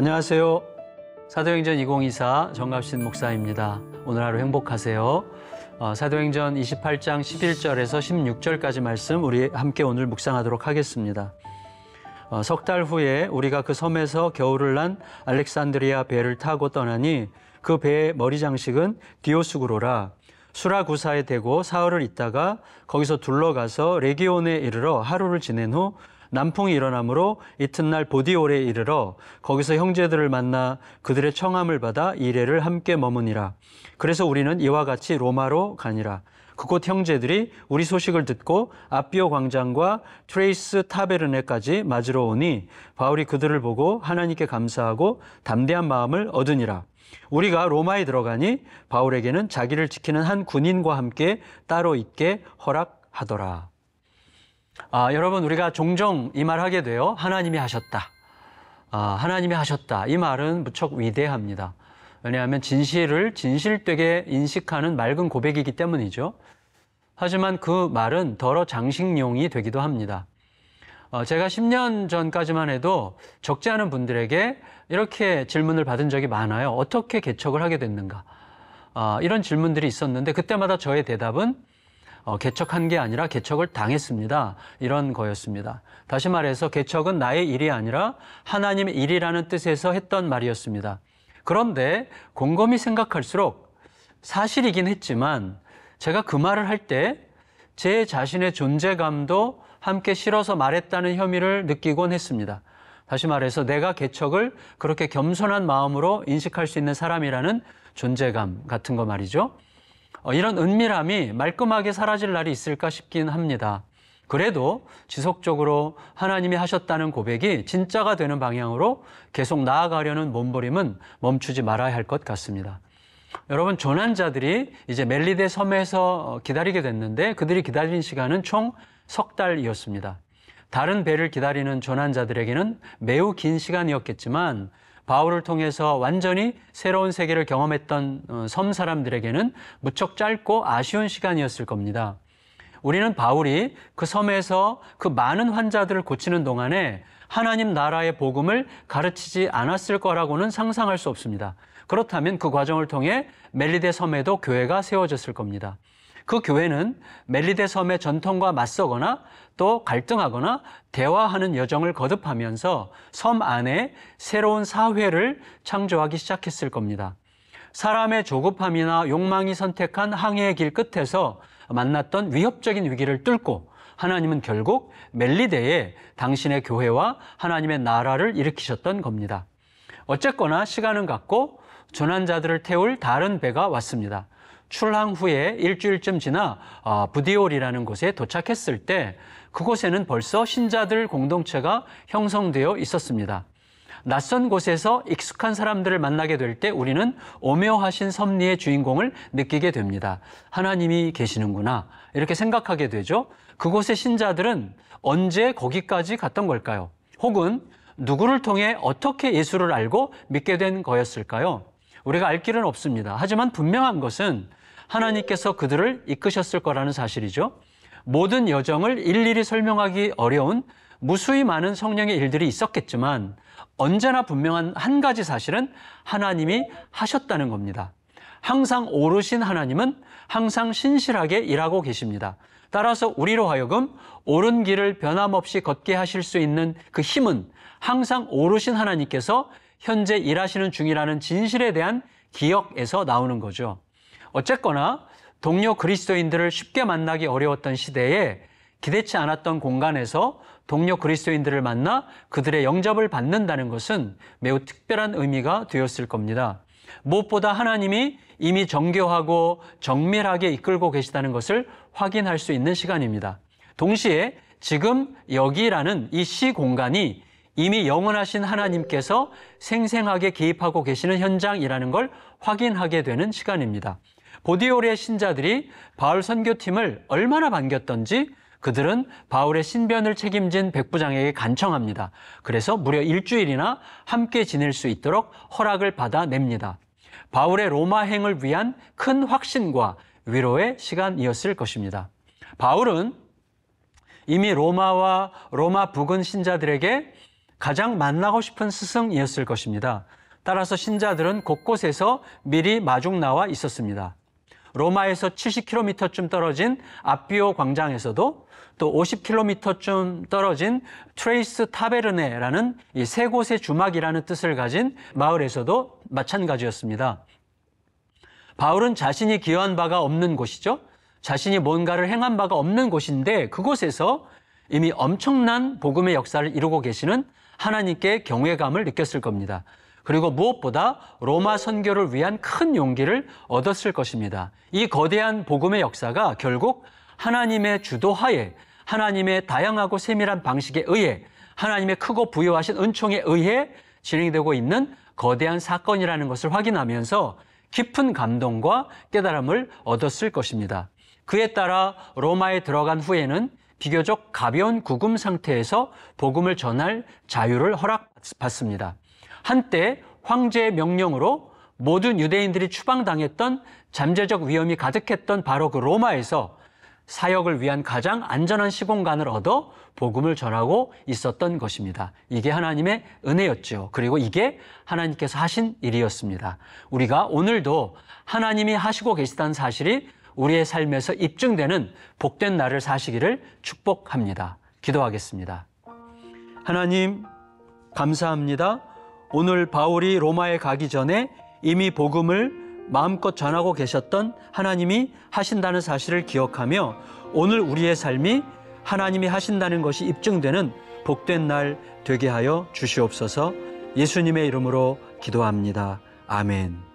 안녕하세요. 사도행전 2024 정갑신 목사입니다. 오늘 하루 행복하세요. 사도행전 28장 11절에서 16절까지 말씀 우리 함께 오늘 묵상하도록 하겠습니다. 석 달 후에 우리가 그 섬에서 겨울을 난 알렉산드리아 배를 타고 떠나니 그 배의 머리 장식은 디오스구로라. 수라구사에 대고 사흘을 있다가 거기서 둘러가서 레기온에 이르러 하루를 지낸 후 남풍이 일어나므로 이튿날 보디올에 이르러 거기서 형제들을 만나 그들의 청함을 받아 이레를 함께 머무니라. 그래서 우리는 이와 같이 로마로 가니라. 그곳 형제들이 우리 소식을 듣고 아비오 광장과 트레이스 타베르네까지 맞으러 오니 바울이 그들을 보고 하나님께 감사하고 담대한 마음을 얻으니라. 우리가 로마에 들어가니 바울에게는 자기를 지키는 한 군인과 함께 따로 있게 허락하더라. 여러분, 우리가 종종 이 말 하게 돼요. 하나님이 하셨다. 하나님이 하셨다. 이 말은 무척 위대합니다. 왜냐하면 진실을 진실되게 인식하는 맑은 고백이기 때문이죠. 하지만 그 말은 더러 장식용이 되기도 합니다. 제가 10년 전까지만 해도 적지 않은 분들에게 이렇게 질문을 받은 적이 많아요. 어떻게 개척을 하게 됐는가? 이런 질문들이 있었는데 그때마다 저의 대답은 개척한 게 아니라 개척을 당했습니다. 이런 거였습니다. 다시 말해서 개척은 나의 일이 아니라 하나님의 일이라는 뜻에서 했던 말이었습니다. 그런데 곰곰이 생각할수록 사실이긴 했지만 제가 그 말을 할 때 제 자신의 존재감도 함께 실어서 말했다는 혐의를 느끼곤 했습니다. 다시 말해서 내가 개척을 그렇게 겸손한 마음으로 인식할 수 있는 사람이라는 존재감 같은 거 말이죠. 이런 은밀함이 말끔하게 사라질 날이 있을까 싶긴 합니다. 그래도 지속적으로 하나님이 하셨다는 고백이 진짜가 되는 방향으로 계속 나아가려는 몸부림은 멈추지 말아야 할 것 같습니다. 여러분, 조난자들이 이제 멜리데 섬에서 기다리게 됐는데 그들이 기다린 시간은 총 석 달이었습니다. 다른 배를 기다리는 조난자들에게는 매우 긴 시간이었겠지만 바울을 통해서 완전히 새로운 세계를 경험했던 섬 사람들에게는 무척 짧고 아쉬운 시간이었을 겁니다. 우리는 바울이 그 섬에서 그 많은 환자들을 고치는 동안에 하나님 나라의 복음을 가르치지 않았을 거라고는 상상할 수 없습니다. 그렇다면 그 과정을 통해 멜리데 섬에도 교회가 세워졌을 겁니다. 그 교회는 멜리데 섬의 전통과 맞서거나 또 갈등하거나 대화하는 여정을 거듭하면서 섬 안에 새로운 사회를 창조하기 시작했을 겁니다. 사람의 조급함이나 욕망이 선택한 항해의 길 끝에서 만났던 위협적인 위기를 뚫고 하나님은 결국 멜리데에 당신의 교회와 하나님의 나라를 일으키셨던 겁니다. 어쨌거나 시간은 갔고 조난자들을 태울 다른 배가 왔습니다. 출항 후에 일주일쯤 지나 부디올이라는 곳에 도착했을 때 그곳에는 벌써 신자들 공동체가 형성되어 있었습니다. 낯선 곳에서 익숙한 사람들을 만나게 될 때 우리는 오묘하신 섭리의 주인공을 느끼게 됩니다. 하나님이 계시는구나 이렇게 생각하게 되죠. 그곳의 신자들은 언제 거기까지 갔던 걸까요? 혹은 누구를 통해 어떻게 예수를 알고 믿게 된 거였을까요? 우리가 알 길은 없습니다. 하지만 분명한 것은 하나님께서 그들을 이끄셨을 거라는 사실이죠. 모든 여정을 일일이 설명하기 어려운 무수히 많은 성령의 일들이 있었겠지만 언제나 분명한 한 가지 사실은 하나님이 하셨다는 겁니다. 항상 오르신 하나님은 항상 신실하게 일하고 계십니다. 따라서 우리로 하여금 옳은 길을 변함없이 걷게 하실 수 있는 그 힘은 항상 오르신 하나님께서 현재 일하시는 중이라는 진실에 대한 기억에서 나오는 거죠. 어쨌거나 동료 그리스도인들을 쉽게 만나기 어려웠던 시대에 기대치 않았던 공간에서 동료 그리스도인들을 만나 그들의 영접을 받는다는 것은 매우 특별한 의미가 되었을 겁니다. 무엇보다 하나님이 이미 정교하고 정밀하게 이끌고 계시다는 것을 확인할 수 있는 시간입니다. 동시에 지금 여기라는 이 시공간이 이미 영원하신 하나님께서 생생하게 개입하고 계시는 현장이라는 걸 확인하게 되는 시간입니다. 보디올의 신자들이 바울 선교팀을 얼마나 반겼던지 그들은 바울의 신변을 책임진 백부장에게 간청합니다. 그래서 무려 일주일이나 함께 지낼 수 있도록 허락을 받아냅니다. 바울의 로마행을 위한 큰 확신과 위로의 시간이었을 것입니다. 바울은 이미 로마와 로마 부근 신자들에게 가장 만나고 싶은 스승이었을 것입니다. 따라서 신자들은 곳곳에서 미리 마중 나와 있었습니다. 로마에서 70km쯤 떨어진 아피오 광장에서도 또 50km쯤 떨어진 트레이스 타베르네라는 이 세 곳의 주막이라는 뜻을 가진 마을에서도 마찬가지였습니다. 바울은 자신이 기여한 바가 없는 곳이죠. 자신이 뭔가를 행한 바가 없는 곳인데 그곳에서 이미 엄청난 복음의 역사를 이루고 계시는 하나님께 경외감을 느꼈을 겁니다. 그리고 무엇보다 로마 선교를 위한 큰 용기를 얻었을 것입니다. 이 거대한 복음의 역사가 결국 하나님의 주도하에, 하나님의 다양하고 세밀한 방식에 의해, 하나님의 크고 부유하신 은총에 의해 진행되고 있는 거대한 사건이라는 것을 확인하면서 깊은 감동과 깨달음을 얻었을 것입니다. 그에 따라 로마에 들어간 후에는 비교적 가벼운 구금 상태에서 복음을 전할 자유를 허락받습니다. 한때 황제의 명령으로 모든 유대인들이 추방당했던 잠재적 위험이 가득했던 바로 그 로마에서 사역을 위한 가장 안전한 시공간을 얻어 복음을 전하고 있었던 것입니다. 이게 하나님의 은혜였죠. 그리고 이게 하나님께서 하신 일이었습니다. 우리가 오늘도 하나님이 하시고 계시다는 사실이 우리의 삶에서 입증되는 복된 날을 사시기를 축복합니다. 기도하겠습니다. 하나님, 감사합니다. 오늘 바울이 로마에 가기 전에 이미 복음을 마음껏 전하고 계셨던 하나님이 하신다는 사실을 기억하며 오늘 우리의 삶이 하나님이 하신다는 것이 입증되는 복된 날 되게 하여 주시옵소서. 예수님의 이름으로 기도합니다. 아멘.